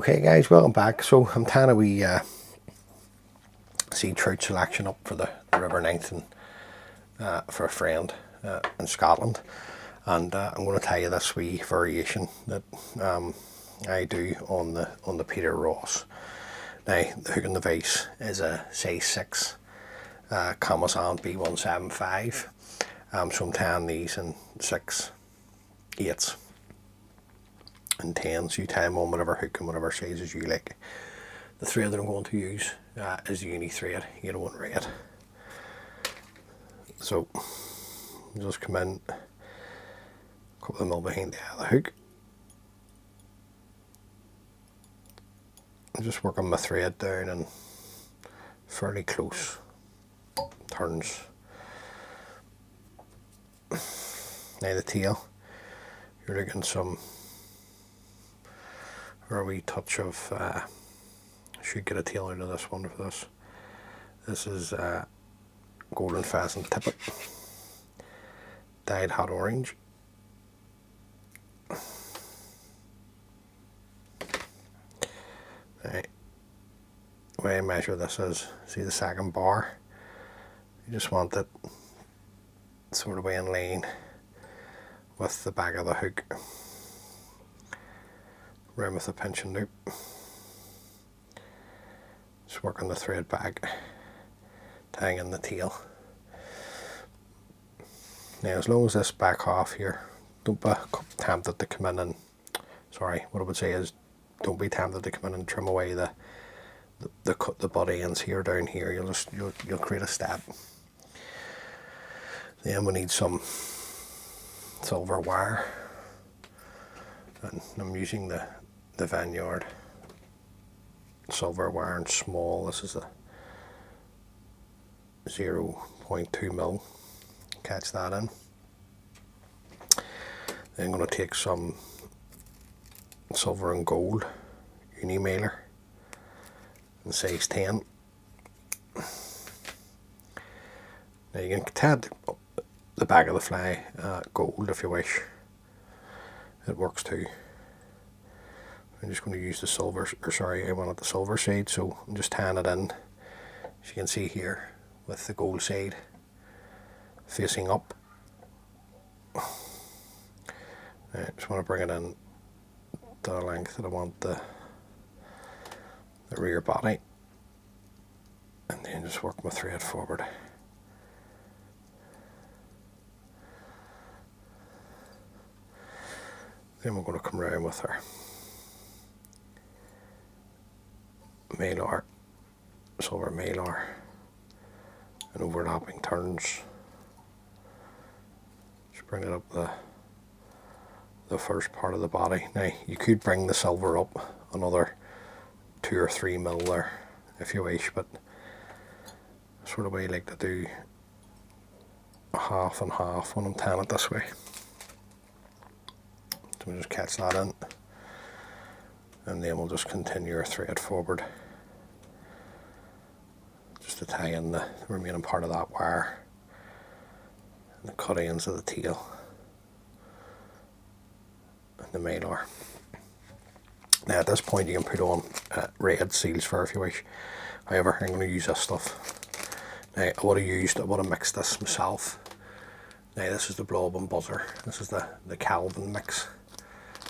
Okay guys, welcome back. So I'm tying a wee sea trout selection up for the River Ninth and for a friend in Scotland, and I'm going to tell you this wee variation that I do on the Peter Ross. Now the hook and the vise is a size 6 Kamasan B175, so I'm tying these in 6, 8s and 10s. You tie them on whatever hook and whatever sizes you like. The thread that I'm going to use is the uni thread, yellow and red. So just come in a couple of mil behind the other hook. I'm just working my thread down in fairly close turns. Now the tail, you're looking some or a wee touch of should get a tail out of this one for this. This is golden pheasant tippet, dyed hot orange. Right. The way I measure this is, see the second bar? You just want it sort of way in line with the back of the hook, round with the pinching loop. Just working the thread back, tying in the tail. Now as long as this back half here, don't be tempted to come in and, sorry, what I would say is don't be tempted to come in and trim away the body ends here down here. You'll create a stab. Then we need some silver wire, and I'm using the Vineyard silver wire in small. This is a 0.2 mil. Catch that in. Then I'm going to take some silver and gold uni mailer in size 10. Now you can tap the back of the fly gold if you wish. It works too. I'm just going to use the silver, or sorry, I wanted the silver side, so I'm just tying it in, as you can see here, with the gold side facing up. I just want to bring it in to the length that I want the rear body, and then just work my thread forward. Then we're going to come around with our mylar, silver mylar, and overlapping turns. Just bring it up the first part of the body. Now you could bring the silver up another 2 or 3 mil there if you wish, but sort of way I like to do a half and half when I'm tying it this way. So we'll just catch that in, and then we'll just continue our thread forward just to tie in the remaining part of that wire and the cut ends of the tail and the mylar. Now at this point you can put on red seals fur if you wish. However, I'm going to use this stuff. Now I would have mixed this myself. Now this is the blob and buzzer. This is the Calvin mix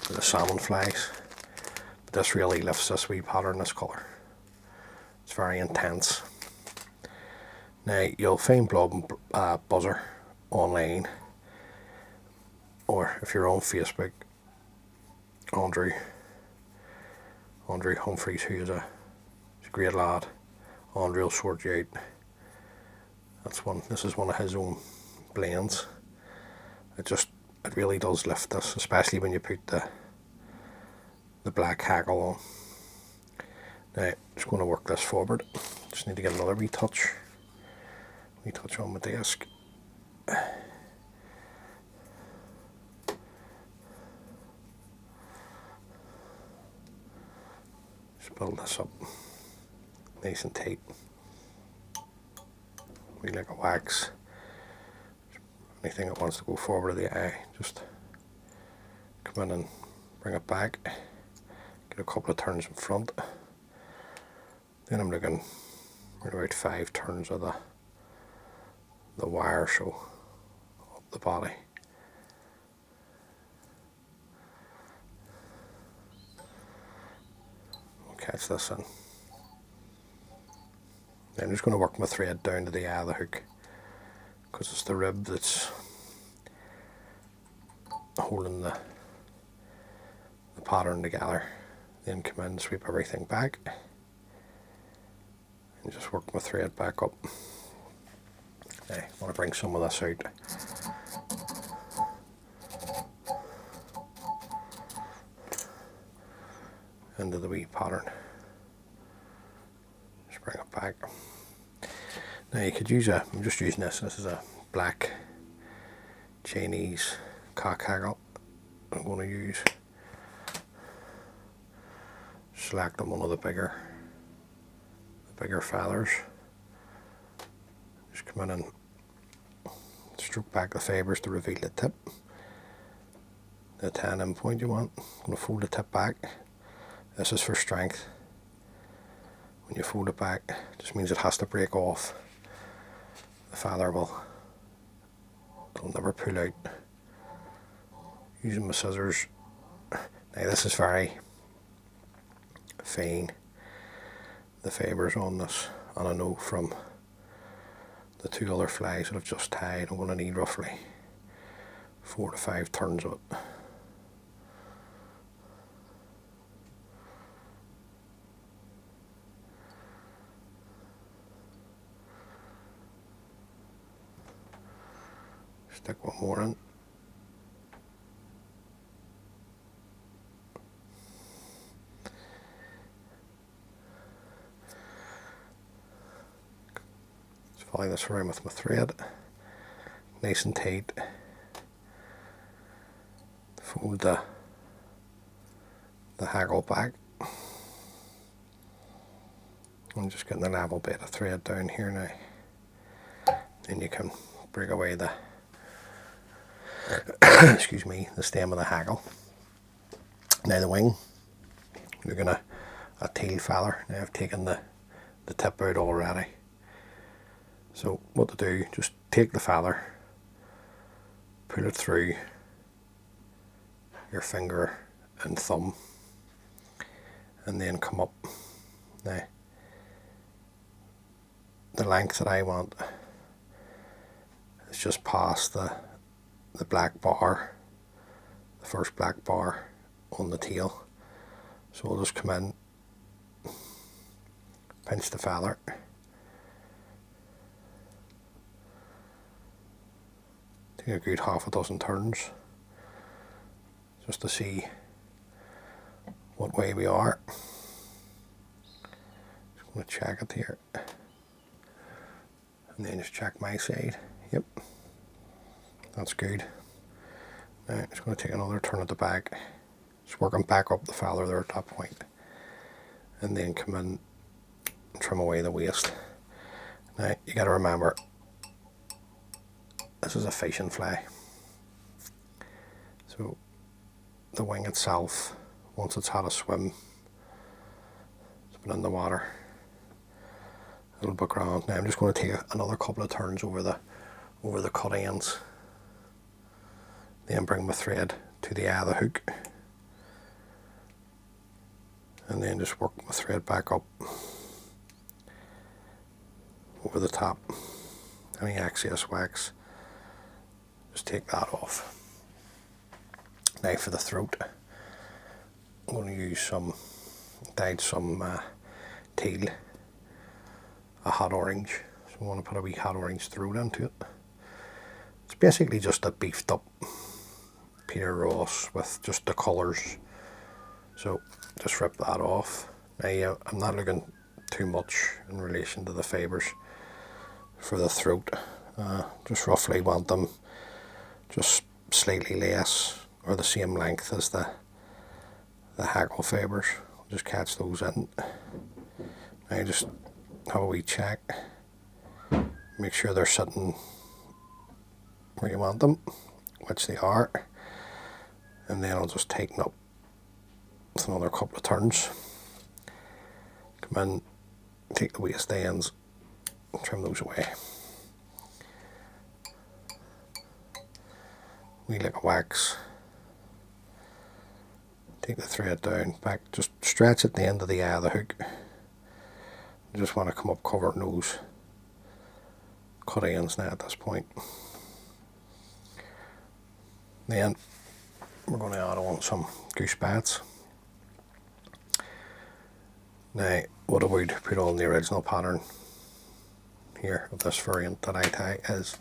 for the salmon flies. But this really lifts this wee pattern, this colour. It's very intense. Now you'll find blob and buzzer online, or if you're on Facebook, Andrew Humphreys, who is a great lad. Andrew will sort you out. This is one of his own blends. It really does lift this, especially when you put the black hackle on. Now just going to work this forward. Just need to get another wee touch on my desk. Just build this up nice and tight. We like a wax. Anything that wants to go forward of the eye, just come in and bring it back. get a couple of turns in front. Then I'm looking at about 5 turns of the wire, so up the body. I'll catch this in. Then I'm just going to work my thread down to the eye of the hook, because it's the rib that's holding the pattern together. Then come in, sweep everything back, and just work my thread back up. Okay, I want to bring some of this out. Into the wee pattern. Just bring it back. Now you could use I'm just using this is a black Chinese cock haggle I'm going to use. Select on one of the bigger feathers. Just come in and stroke back the fibres to reveal the tip. The 10 point you want. I'm going to fold the tip back. This is for strength. When you fold it back, it just means it has to break off. The feather it'll never pull out. Using my scissors. Now this is very fine, the fibres on this, and I know from the 2 other flies that I've just tied I'm going to need roughly 4 to 5 turns of it. Stick one more in. Just follow this around with my thread, nice and tight. Fold the hackle back. I'm just getting the level bit of thread down here now. Then you can break away the excuse me, the stem of the hackle. Now the wing, you're gonna a teal feather. Now I've taken the tip out already. So what to do, just take the feather, pull it through your finger and thumb, and then come up. Now the length that I want is just past the black bar, the first black bar on the tail. So we'll just come in, pinch the feather, take a good half a dozen turns just to see what way we are. Just going to check it here, and then just check my side. Yep. That's good. Now I'm just going to take another turn at the back, just working back up the feather there at that point, and then come in and trim away the waist. Now you got to remember, this is a fishing fly, so the wing itself, once it's had a swim, it's been in the water, it'll be grand. Now I'm just going to take another couple of turns over the cut ends. Then bring my thread to the eye of the hook, and then just work my thread back up over the top. Any excess wax, just take that off. Now for the throat, I'm going to use dyed some teal, a hot orange. So I want to put a wee hot orange throat into it. It's basically just a beefed up Peter Ross with just the colours. So just rip that off. Now I'm not looking too much in relation to the fibres for the throat. Just roughly want them just slightly less or the same length as the hackle fibres. Just catch those in. Now just have a wee check. Make sure they're sitting where you want them, which they are. And then I'll just tighten up with another couple of turns. Come in, take the waste ends, trim those away. Wee lick of wax. Take the thread down, back, just stretch at the end of the eye of the hook. You just want to come up covering those cut ends now at this point. Then we're going to add on some Goose Biots. Now, what I would put on the original pattern here of this variant that I tie is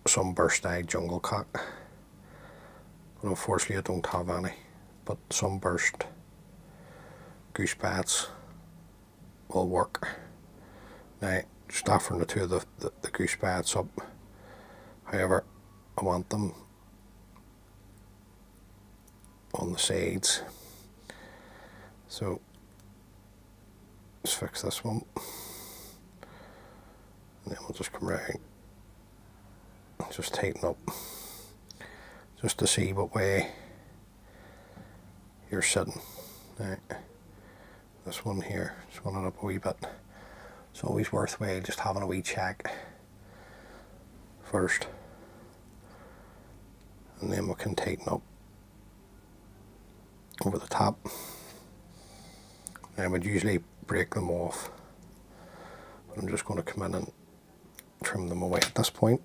sunburst eye jungle cock. But unfortunately I don't have any. But sunburst Goose Biots will work. Now, just offering the two of the Goose Biots up. However, I want them on the sides. So let's fix this one. And then we'll just come around and just tighten up, just to see what way you're sitting. Right. This one here, just want it up a wee bit. It's always worthwhile just having a wee check first, and then we can tighten up over the top. I would usually break them off, but I'm just going to come in and trim them away at this point.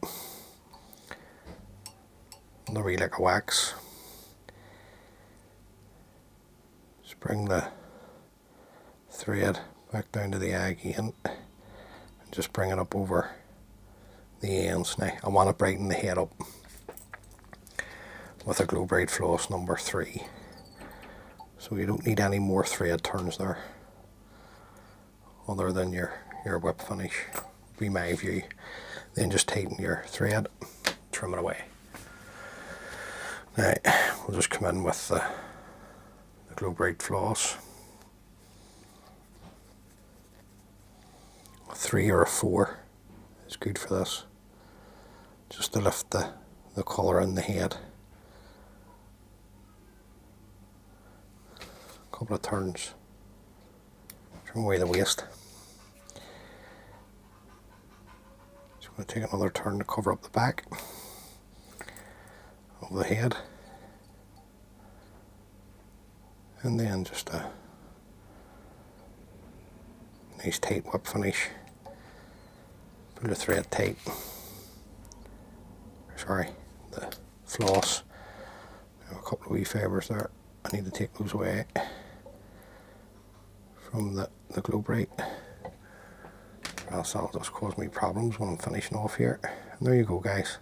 Another wee lick of wax. Just bring the thread back down to the eye again and just bring it up over the ends. Now I want to brighten the head up with a Glow Bright floss number 3. So you don't need any more thread turns there other than your whip finish, would be my view. Then just tighten your thread, trim it away. Now we'll just come in with the Glow Bright floss. A 3 or a 4 is good for this, just to lift the colour in the head. Couple of turns, trim away the waste. Just going to take another turn to cover up the back of the head, and then just a nice tight whip finish. Pull the thread tight. Sorry, the floss. I have a couple of wee fibres there. I need to take those away from the Glow Bright, or else that'll just cause me problems when I'm finishing off here. And there you go, guys.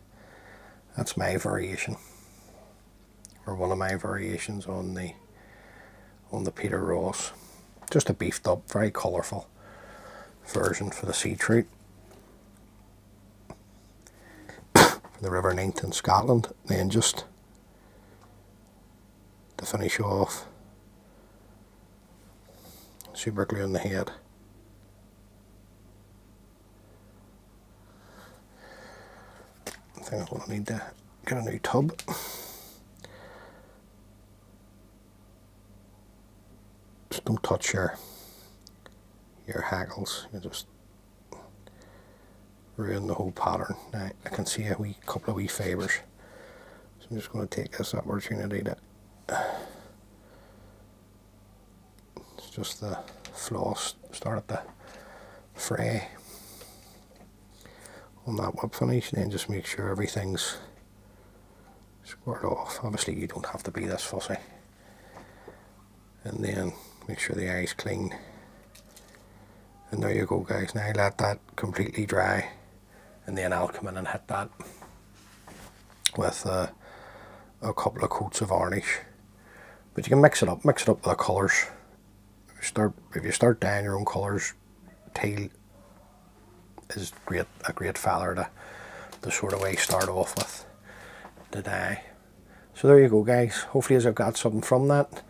That's my variation, or one of my variations on the Peter Ross. Just a beefed up, very colourful version for the sea trout for the River Ninth in Scotland. Then just to finish off, super glue on the head. I think I'm going to need to get a new tub. Just don't touch your hackles, you just ruin the whole pattern. Now I can see a couple of wee fibres, so I'm just going to take this opportunity to it's just the floss, start at the fray on that whip finish, and then just make sure everything's squared off. Obviously you don't have to be this fussy. And then make sure the eye's clean. And there you go, guys. Now let that completely dry, and then I'll come in and hit that with a couple of coats of varnish. But you can mix it up with the colours. If you start dyeing your own colours, Teal is a great feather to sort of way start off with to dye. So there you go, guys. Hopefully I've got something from that.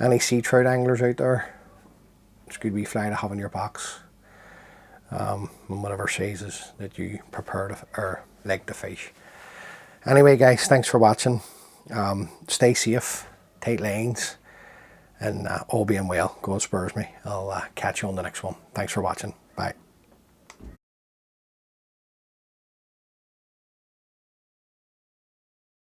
Any sea trout anglers out there, it's a good wee fly to have in your box, and whatever sizes that you prefer to, or like to fish. Anyway, guys, thanks for watching. Stay safe, tight lines, and all being well, God spurs me. I'll catch you on the next one. Thanks for watching. Bye.